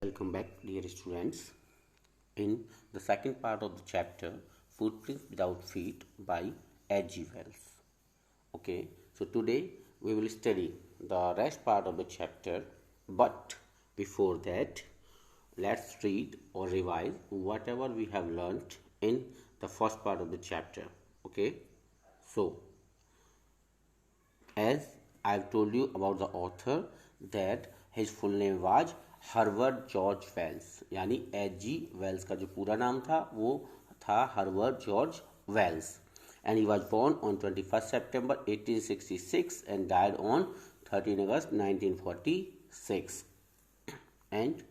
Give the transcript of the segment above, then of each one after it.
Welcome back, dear students. In the second part of the chapter, Footprints Without Feet by H.G. Wells. Okay, so today we will study the rest part of the chapter, but before that, let's read or revise whatever we have learnt in the first part of the chapter. Okay, so as I've told you about the author that his full name was Herbert George Wells, यानी H.G. Wales का जो पूरा नाम था वो था Herbert George Wells, and he was born on 21st September 1866 and died on 13 August 1946. And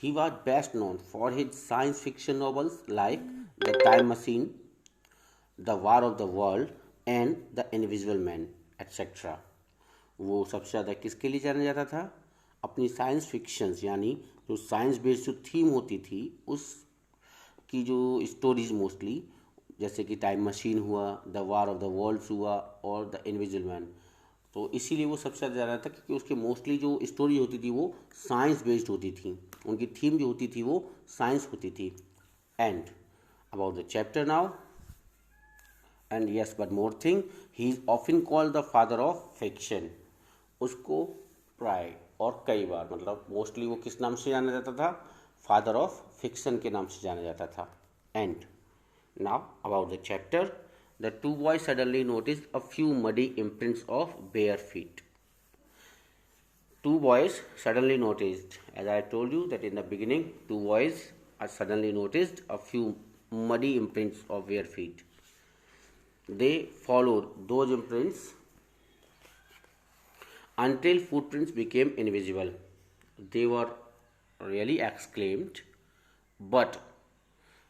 he was best known for his science fiction novels like The Time Machine, The War of the World and The Invisible Man, etc. वो सबसे ज़्यादा किसके लिए जाना जाता था? अपनी science fictions, यानी जो साइंस बेस्ड जो थीम होती थी उस की जो स्टोरीज मोस्टली, जैसे कि टाइम मशीन हुआ, the war of the worlds हुआ और द इनविजिबल मैन, तो इसीलिए वो सबसे ज़्यादा जाना था क्योंकि उसके मोस्टली जो स्टोरी होती थी वो साइंस बेस्ड होती थी, उनकी थीम जो होती थी वो साइंस होती थी. And about the chapter now, and yes but more thing, he is often called the father of fiction. उसको प्राय और कई बार, मतलब मोस्टली वो किस नाम से जाना जाता था? फादर ऑफ फिक्शन के नाम से जाना जाता था. And now about the chapter, the two boys suddenly notice a few muddy imprints of bare feet. Two boys suddenly noticed, as I told you that in the beginning, two boys suddenly noticed a few muddy imprints of bare feet. They followed those imprints until footprints became invisible. They were really exclaimed, but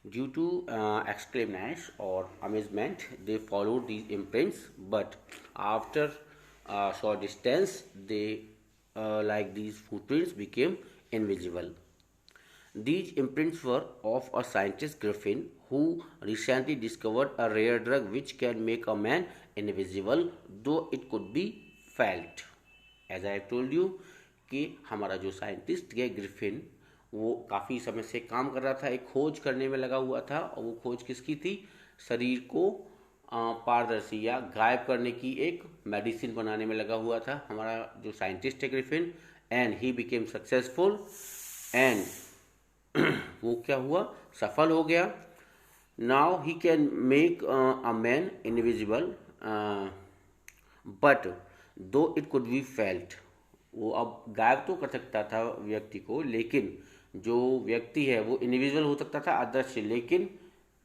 due to exclamations or amazement, they followed these imprints. But after a short distance, they like these footprints became invisible. These imprints were of a scientist Griffin who recently discovered a rare drug which can make a man invisible though it could be felt. As I have told you कि हमारा जो scientist है Griffin, वो काफ़ी समय से काम कर रहा था, एक खोज करने में लगा हुआ था. और वो खोज किसकी थी? शरीर को पारदर्शी या गायब करने की एक मेडिसिन बनाने में लगा हुआ था हमारा जो साइंटिस्ट है Griffin. And he became successful, and वो क्या हुआ? सफल हो गया. Now he can make a man invisible, but दो इट कुड बी फेल्ट. वो अब गायब तो कर सकता था व्यक्ति को, लेकिन जो व्यक्ति है वो इनविजिबल हो सकता था, अदृश्य, लेकिन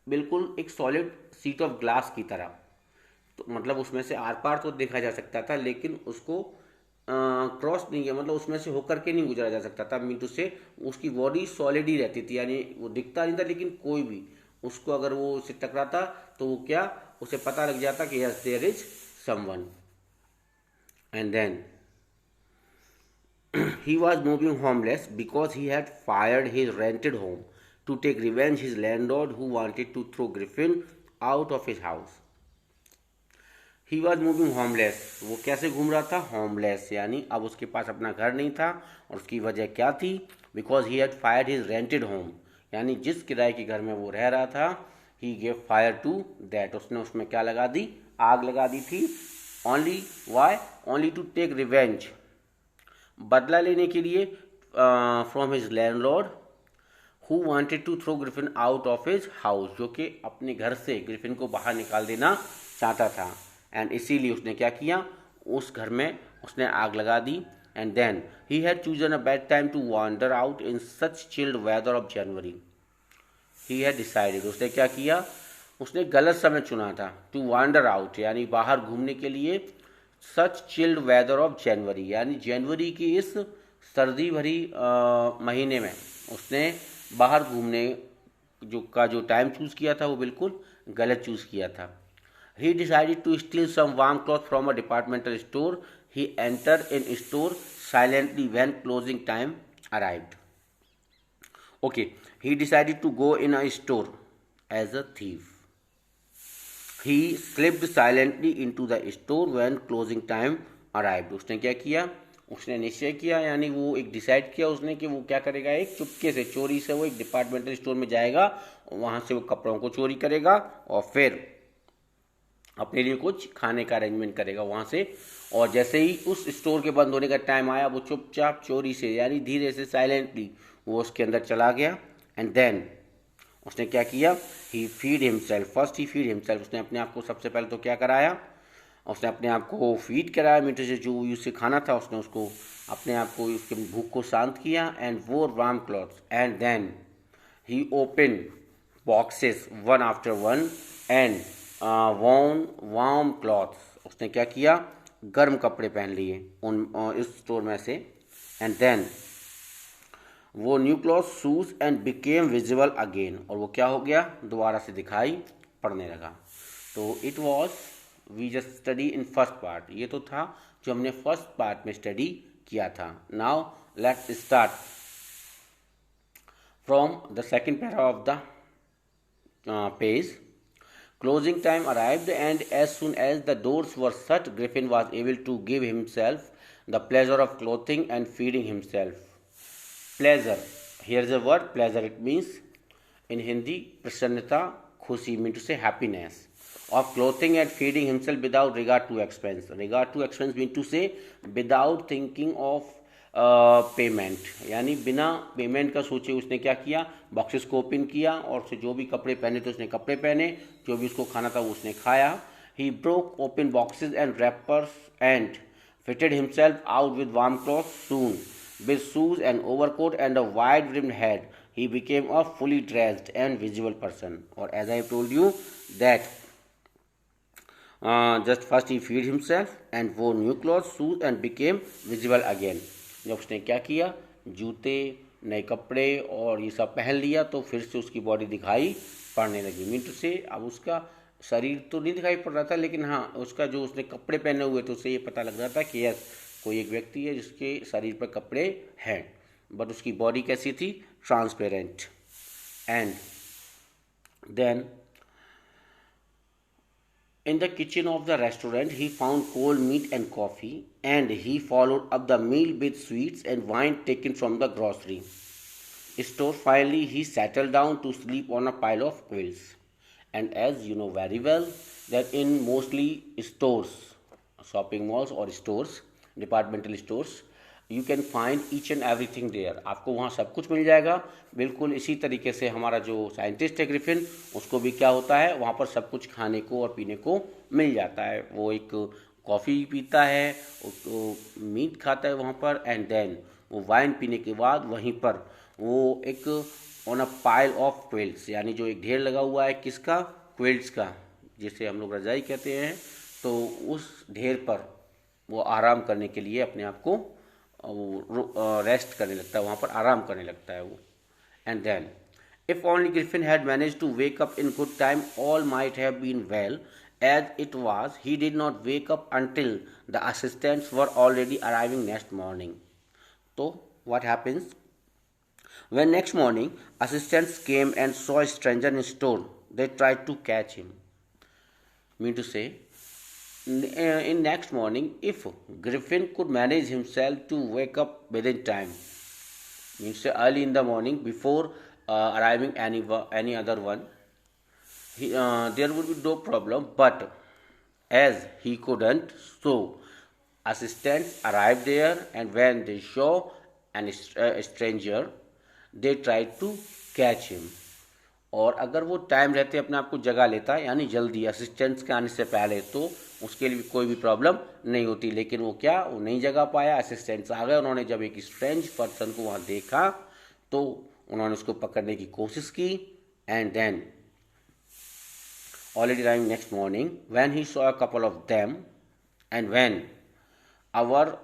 बिल्कुल एक सॉलिड सीट ऑफ ग्लास की तरह. तो मतलब उसमें से आर पार तो देखा जा सकता था, लेकिन उसको क्रॉस नहीं है, मतलब उसमें से होकर के नहीं गुजरा जा सकता था. मीन टू से उसकी बॉडी सॉलिड ही रहती थी, यानी वो दिखता नहीं था, लेकिन कोई भी उसको अगर वो उससे टकराता तो वो क्या, उसे पता लग जाता कि yes there is someone. And then he was moving homeless because he had fired his rented home to take revenge his landlord who wanted to throw Griffin out of his house. He was moving homeless. वो कैसे घूम रहा था? homeless, यानी अब उसके पास अपना घर नहीं था. और उसकी वजह क्या थी? Because he had fired his rented home, यानी जिस किराए के घर में वो रह रहा था, he gave fire to that. उसने उसमें क्या लगा दी? आग लगा दी थी. Only why? Only to take revenge, बदला लेने के लिए from his landlord who wanted to throw Griffin out of his house, जो कि अपने घर से ग्रिफिन को बाहर निकाल देना चाहता था. एंड इसीलिए उसने क्या किया? उस घर में उसने आग लगा दी. And then he had chosen a bad time to wander out in such chilled weather of January. He had decided, उसने क्या किया? उसने गलत समय चुना था. टू वांडर आउट, यानी बाहर घूमने के लिए. सच चिल्ड वेदर ऑफ जनवरी, यानी जनवरी की इस सर्दी भरी महीने में उसने बाहर घूमने जो टाइम चूज़ किया था वो बिल्कुल गलत चूज़ किया था. He decided to steal some warm cloth from a departmental store. He enter in store silently when closing time arrived. Okay, he decided to go in a store as a thief. He slipped silently into the store when closing time arrived. उसने क्या किया? उसने निश्चय किया, यानी वो एक decide किया उसने कि वो क्या करेगा, एक चुपके से चोरी से वो एक डिपार्टमेंटल स्टोर में जाएगा, वहाँ से वो कपड़ों को चोरी करेगा और फिर अपने लिए कुछ खाने का अरेंजमेंट करेगा वहाँ से। और जैसे ही उस स्टोर के बंद होने का टाइम आया, वो चुपचाप चोरी से यानी धीरे से साइलेंटली वो उसके अंदर चला गया। एंड देन उसने क्या किया, ही फीड हिमसेल्फ, फर्स्ट ही फीड हिमसेल्फ, उसने अपने आप को सबसे पहले तो क्या कराया, उसने अपने आप को फीड कराया मीठे से, जो उससे खाना था उसने उसको अपने आप को उसके भूख को शांत किया। And wore warm clothes and then he open boxes one after one and warm warm clothes, उसने क्या किया, गर्म कपड़े पहन लिए उन इस स्टोर में से। एंड देन वो new cloth shoes and became visible again, और वो क्या हो गया, दोबारा से दिखाई पड़ने लगा। तो it was we just study in first part, ये तो था जो हमने फर्स्ट पार्ट में स्टडी किया था। Now let's start from the second para of the page. Closing time arrived, and as soon as the doors were shut, Griffin was able to give himself the pleasure of clothing and feeding himself. Pleasure. Here's the word pleasure. It means in Hindi, prasannata, khushi, mean to say happiness. Of clothing and feeding himself without regard to expense. Regard to expense mean to say without thinking of payment, यानी बिना payment का सोचे उसने क्या किया, boxes को open किया और उसे जो भी कपड़े पहने थे उसने कपड़े पहने, जो भी उसको खाना था वो उसने खाया। He broke open boxes and rappers and fitted himself out with warm clothes. Soon, with shoes and overcoat and a wide-brimmed hat, he became a fully dressed and visible person. Or as I told you that just first he feed himself and wore new clothes, shoes and became visible again. जब उसने क्या किया, जूते, नए कपड़े और ये सब पहन लिया, तो फिर से उसकी बॉडी दिखाई पड़ने लगी। मीन टू से अब उसका शरीर तो नहीं दिखाई पड़ रहा था, लेकिन हाँ उसका जो उसने कपड़े पहने हुए थे उससे ये पता लग रहा था कि यस कोई एक व्यक्ति है जिसके शरीर पर कपड़े हैं, बट उसकी बॉडी कैसी थी, transparent. And then in the kitchen of the restaurant, he found cold meat and coffee, and he followed up the meal with sweets and wine taken from the grocery store. Finally, he settled down to sleep on a pile of quilts. And as you know very well, that in mostly stores, shopping malls or stores, departmental stores, you can find each and everything there, आपको वहाँ सब कुछ मिल जाएगा। बिल्कुल इसी तरीके से हमारा जो साइंटिस्ट है ग्रिफिन, उसको भी क्या होता है, वहाँ पर सब कुछ खाने को और पीने को मिल जाता है। वो एक कॉफ़ी पीता है, तो मीट खाता है वहाँ पर, एंड देन वो वाइन पीने के बाद वहीं पर वो एक on a pile of quilts, यानी जो एक ढेर लगा हुआ है किसका, क्विल्ट्स का, जिसे हम लोग रजाई कहते हैं, तो उस ढेर पर वो आराम करने के लिए अपने आप को वो रेस्ट करने लगता है, वहाँ पर आराम करने लगता है वो। And then if only Griffin had manage to wake up in good time, all might have been well. As it was, he did not wake up until the assistants were already arriving next morning. तो what happens, when next morning assistants came and saw a stranger in store, they tried to catch him. Mean to say, in next morning, if Griffin could manage himself to wake up within time, means early in the morning before arriving any other one, there would be no problem. But as he couldn't, so assistants arrived there, and when they saw a stranger, they tried to catch him. और अगर वो time रहते अपने आप को जगा लेता, यानी जल्दी असिस्टेंट्स के आने से पहले, तो उसके लिए कोई भी प्रॉब्लम नहीं होती। लेकिन वो क्या, वो नहीं जगा पाया, असिस्टेंट्स आ गए, उन्होंने जब एक स्ट्रेंज पर्सन को वहाँ देखा तो उन्होंने उसको पकड़ने की कोशिश की। And then already arriving next morning, when he saw a couple of them, and when our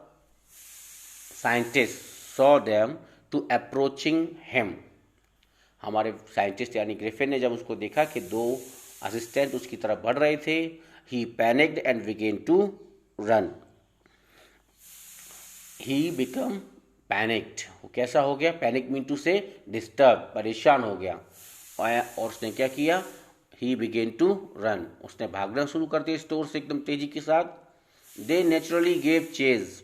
scientist saw them two approaching him, हमारे साइंटिस्ट यानी ग्रिफिन ने जब उसको देखा कि दो असिस्टेंट उसकी तरफ बढ़ रहे थे, he panicked and began to run. He become panicked, वो कैसा हो गया, panic mean to say disturb, परेशान हो गया, और उसने क्या किया, ही बिगेन टू रन, उसने भागना शुरू कर दिया स्टोर से एकदम तेजी के साथ। They naturally gave chase,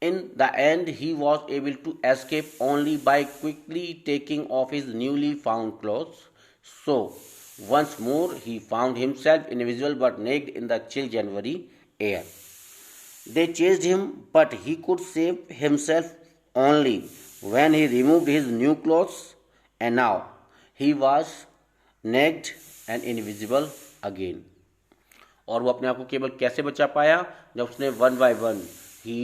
In the end, he was able to escape only by quickly taking off his newly found clothes. So, once more, he found himself invisible but naked in the chill January air. They chased him, but he could save himself only when he removed his new clothes, and now he was naked and invisible again. और वो अपने आप को केवल कैसे बचा पाया, जब उसने one by one he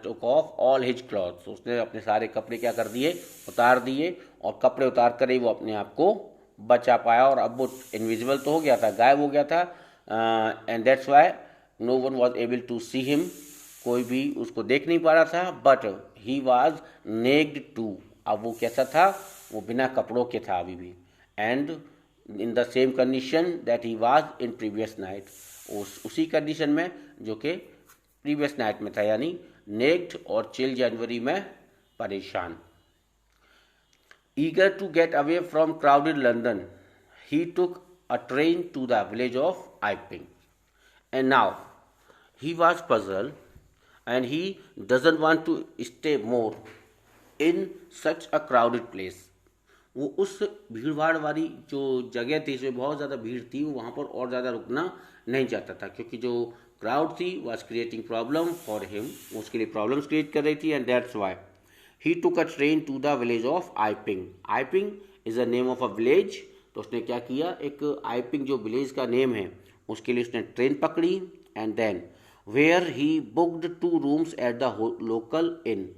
took off all his clothes, उसने अपने सारे कपड़े क्या कर दिए, उतार दिए, और कपड़े उतार कर ही वो अपने आप को बचा पाया, और अब वो इनविजिबल तो हो गया था, गायब हो गया था, and that's why no one was able to see him, कोई भी उसको देख नहीं पा रहा था, but he was naked too, अब वो कैसा था, वो बिना कपड़ों के था अभी भी, and in the same condition that he was in previous night, उसी कंडीशन में जो कि प्रीवियस नाइट में था, यानी नेक्ड और चिल जनवरी में परेशान. Eager to get away from crowded London, he took a train to the village of Iping. And now he was puzzled, and he doesn't want to stay more in such a crowded place. वो उस भीड़ भाड़ वाली जो जगह थी, इसमें बहुत ज़्यादा भीड़ थी, वो वहाँ पर और ज़्यादा रुकना नहीं चाहता था, क्योंकि जो क्राउड थी was creating problem for him, उसके लिए प्रॉब्लम्स क्रिएट कर रही थी, and that's why he took a train to the village of Iping. Iping is a name of a village. तो उसने क्या किया, एक आइपिंग जो विलेज का नेम है उसके लिए उसने ट्रेन पकड़ी, and then where he booked 2 rooms at the local inn.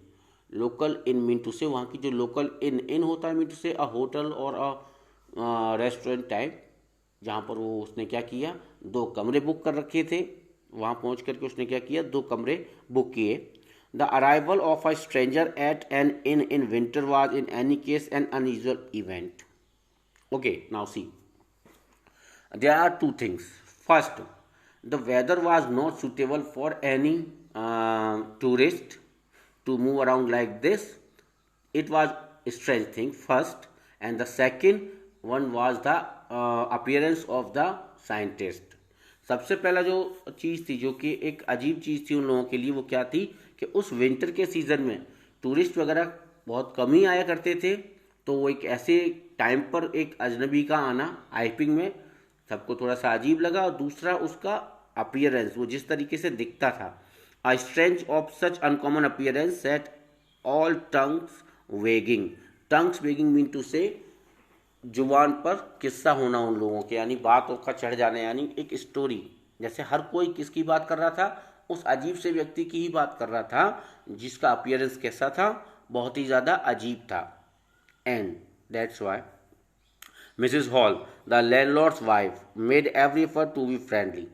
Local inn mean to say वहाँ की जो लोकल इन होता है, मीन टू से अ होटल और अ रेस्टोरेंट टाइप, जहाँ पर वो उसने क्या किया, 2 कमरे बुक कर रखे थे. वहाँ पहुँच करके उसने क्या किया, 2 कमरे बुक किए. The arrival of a stranger eight N in winter was in any case N unusual event. Okay, now see, there are 2 things. First, the weather was not suitable for any tourist to move around like this. It was a strange thing first, and the second one was the appearance of the scientist. सबसे पहला जो चीज़ थी, जो कि एक अजीब चीज़ थी उन लोगों के लिए, वो क्या थी कि उस विंटर के सीज़न में टूरिस्ट वगैरह बहुत कम ही आया करते थे. तो वो एक ऐसे टाइम पर एक अजनबी का आना आइपिंग में सबको थोड़ा सा अजीब लगा, और दूसरा उसका अपीयरेंस, वो जिस तरीके से दिखता था, a strange of such uncommon appearance set all tongues wagging. tongues wagging mean to say जुबान पर किस्सा होना उन लोगों के, यानी बातों का चढ़ जाना, यानी एक स्टोरी, जैसे हर कोई किसकी बात कर रहा था, उस अजीब से व्यक्ति की ही बात कर रहा था, जिसका अपीयरेंस कैसा था, बहुत ही ज़्यादा अजीब था. And that's why Mrs Hall, the landlord's wife, made every effort to be friendly.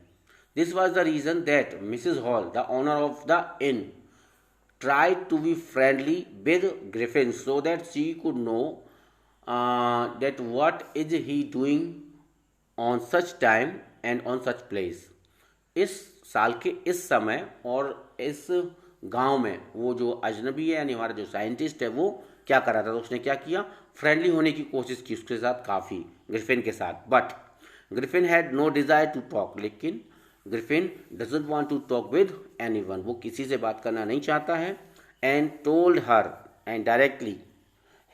This was the reason that Mrs. Hall, the owner of the inn, tried to be friendly with Griffin so that she could know that what is he doing on such time and on such place. इस साल के इस समय और इस गांव में वो जो अजनबी है, यानी हमारा जो साइंटिस्ट है, वो क्या कर रहा था. तो उसने क्या किया, फ्रेंडली होने की कोशिश की उसके साथ, काफ़ी, ग्रिफिन के साथ. But Griffin had no desire to talk. लेकिन Griffin doesn't want to talk with anyone, वो किसी से बात करना नहीं चाहता है. And told her, and directly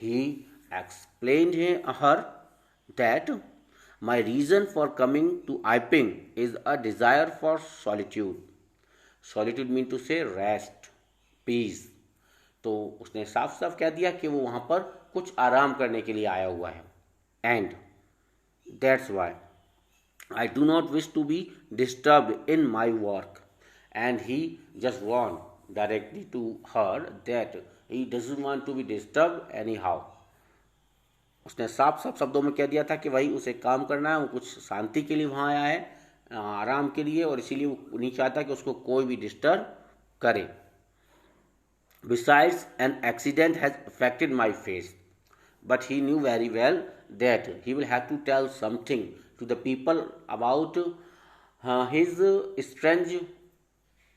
he explained her that my reason for coming to Iping is a desire for solitude. Solitude mean to say rest, peace. तो उसने साफ साफ कह दिया कि वो वहाँ पर कुछ आराम करने के लिए आया हुआ है. And that's Y I do not wish to be disturbed in my work. And he just warned directly to her that he doesn't want to be disturbed anyhow. उसने साफ साफ शब्दों में कह दिया था कि भाई उसे काम करना है, वो कुछ शांति के लिए वहाँ आया है, आराम के लिए, और इसीलिए वो नहीं चाहता कि उसको कोई भी डिस्टर्ब करे. Besides, an accident has affected my face, but he knew very well that he will have to tell something to the people about his strange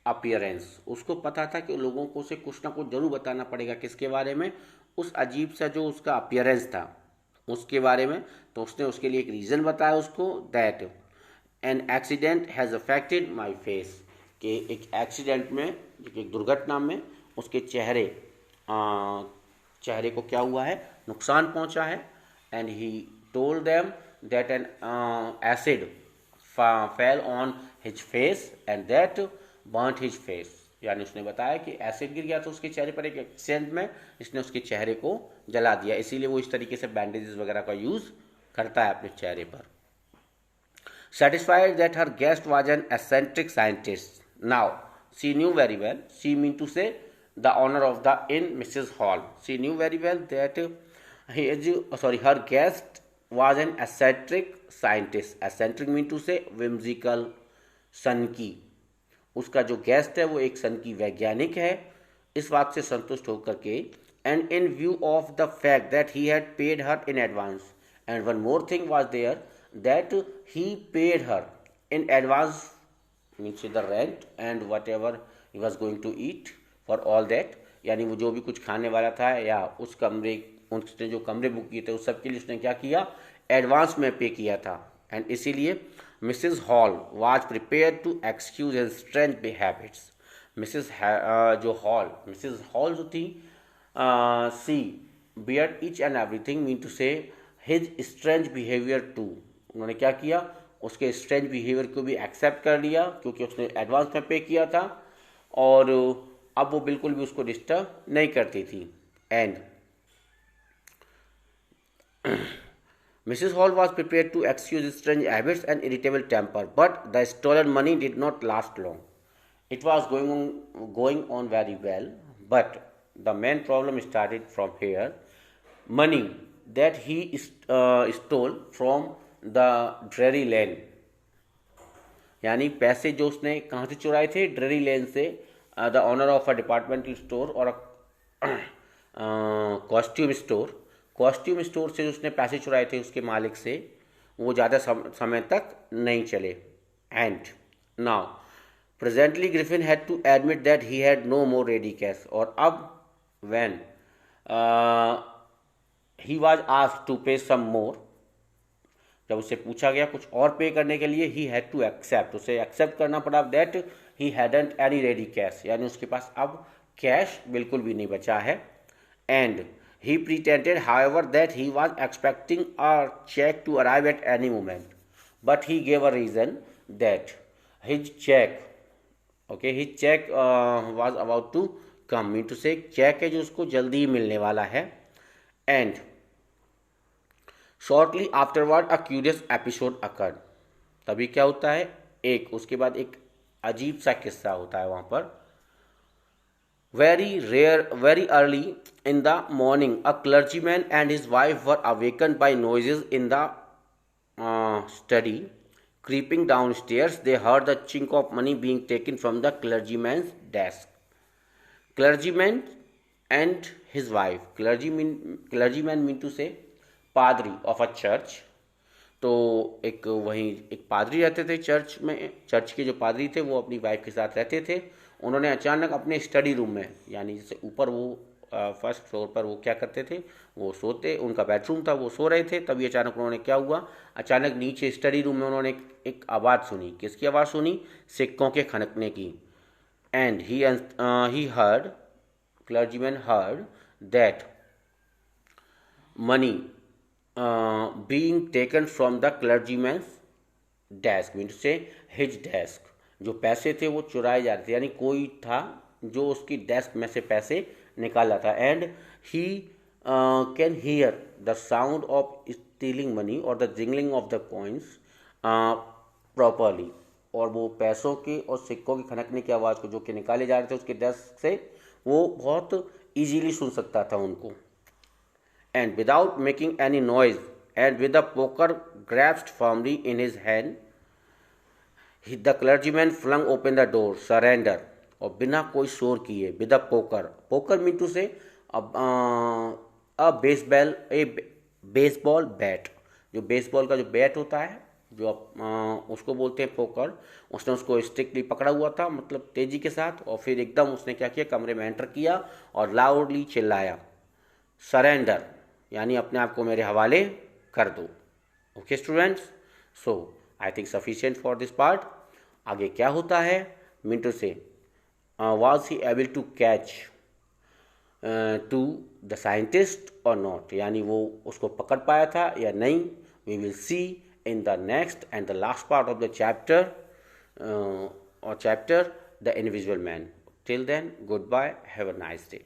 appearance. उसको पता था कि लोगों को उसे कुछ ना कुछ जरूर बताना पड़ेगा, किसके बारे में, उस अजीब सा जो उसका अपीयरेंस था उसके बारे में. तो उसने उसके लिए एक रीज़न बताया उसको, that an accident has affected my face, कि एक एक्सीडेंट में, एक दुर्घटना में उसके चेहरे को क्या हुआ है, नुकसान पहुंचा है। And he told them that N acid fell on his face and that बर्nt his face, यानी उसने बताया कि एसिड गिर गया था उसके चेहरे पर एक एक्सीडेंट में, इसने उसके चेहरे को जला दिया, इसीलिए वो इस तरीके से बैंडेजेस वगैरह का यूज़ करता है अपने चेहरे पर। Satisfied that her guest was an eccentric scientist. Now, she knew very well, she mean to say the owner of the inn, Mrs. Hall. She knew very well that her guest was an eccentric scientist. Eccentric mean to say whimsical, सनकी। उसका जो guest है वो एक सनकी वैज्ञानिक है। इस बात से संतुष्ट होकर के, and in view of the fact that he had paid her in advance, and one more thing was there that he paid her in advance, means the rent and whatever he was going to eat for all that, यानी वो जो भी कुछ खाने वाला था या उस कमरे, उसने जो कमरे बुक किए थे उस सब के लिए उसने क्या किया, एडवांस में पे किया था। एंड इसीलिए Mrs Hall was prepare to excuse his strange habits. Mrs Hall जो थी, she bear each and everything, mean to say his strange behaviour too. उन्होंने क्या किया, उसके स्ट्रेंज बिहेवियर को भी एक्सेप्ट कर लिया क्योंकि उसने एडवांस में पे किया था, और अब वो बिल्कुल भी उसको डिस्टर्ब नहीं करती थी। And Mrs Hall was prepare to excuse strange habits and irritable temper, but the stolen money did not last long. It was going on very well, but the main problem started from here. Money that he stole from the Drury Lane, यानी पैसे जो उसने कहाँ से चुराए थे, Drury Lane से। The owner of a departmental store और कॉस्ट्यूम स्टोर से उसने पैसे चुराए थे उसके मालिक से, वो ज़्यादा समय तक नहीं चले। And now presently Griffin had to admit that he had no more ready cash, और अब when he was asked to pay some मोर, जब उससे पूछा गया कुछ और पे करने के लिए, ही हैड टू एक्सेप्ट, उसे एक्सेप्ट करना पड़ा that he hadn't any ready cash, यानी उसके पास अब कैश बिल्कुल भी नहीं बचा है। And he pretended however that he was expecting a cheque to arrive at any moment, but he gave a reason that his cheque was about to come, mean to say cheque है जो उसको जल्दी ही मिलने वाला है। And shortly afterward a curious episode occurred, तभी क्या होता है, उसके बाद एक अजीब सा किस्सा होता है वहाँ पर। Very early in the morning a clergyman and his wife were awakened by noises in the study. Creeping down stairs they heard the chink of money being taken from the clergyman's desk. Clergyman and his wife, clergyman mean to say पादरी of a church, तो एक पादरी रहते थे church में। Church के जो पादरी थे वो अपनी वाइफ के साथ रहते थे। उन्होंने अचानक अपने स्टडी रूम में, यानी जैसे ऊपर वो फर्स्ट फ्लोर पर वो क्या करते थे, वो सोते, उनका बेडरूम था, वो सो रहे थे। तभी अचानक उन्होंने क्या हुआ, अचानक नीचे स्टडी रूम में उन्होंने एक आवाज़ सुनी। किसकी आवाज़ सुनी, सिक्कों के खनकने की। And he heard, clergyman heard that money being taken from the clergyman's desk, means से his desk, जो पैसे थे वो चुराए जा रहे थे, यानी कोई था जो उसकी डेस्क में से पैसे निकाला था। And he can hear the sound of stealing money और the jingling of the coins properly, और वो पैसों की और सिक्कों की खनकने की आवाज़ को जो कि निकाले जा रहे थे उसके डेस्क से, वो बहुत ईजीली सुन सकता था उनको। And without making any noise, and with the poker grasped firmly in his hand, the clergyman flung open the door, surrender, और बिना कोई शोर किए, with the poker mean to say a baseball bat, जो baseball का जो bat होता है, जो उसको बोलते हैं पोकर। उसने उसको स्ट्रिक्टली पकड़ा हुआ था, मतलब तेजी के साथ, और फिर एकदम उसने क्या किया, कमरे में एंटर किया और लाउडली चिल्लाया, सरेंडर, यानी अपने आप को मेरे हवाले कर दो। Okay students, so I think sufficient for this part. आगे क्या होता है, मिंटू से was he able to catch to the scientist और नॉट, यानी वो उसको पकड़ पाया था या नहीं. We will see in the next and the last part of the chapter the Invisible Man. Till then, good bye, have a nice day.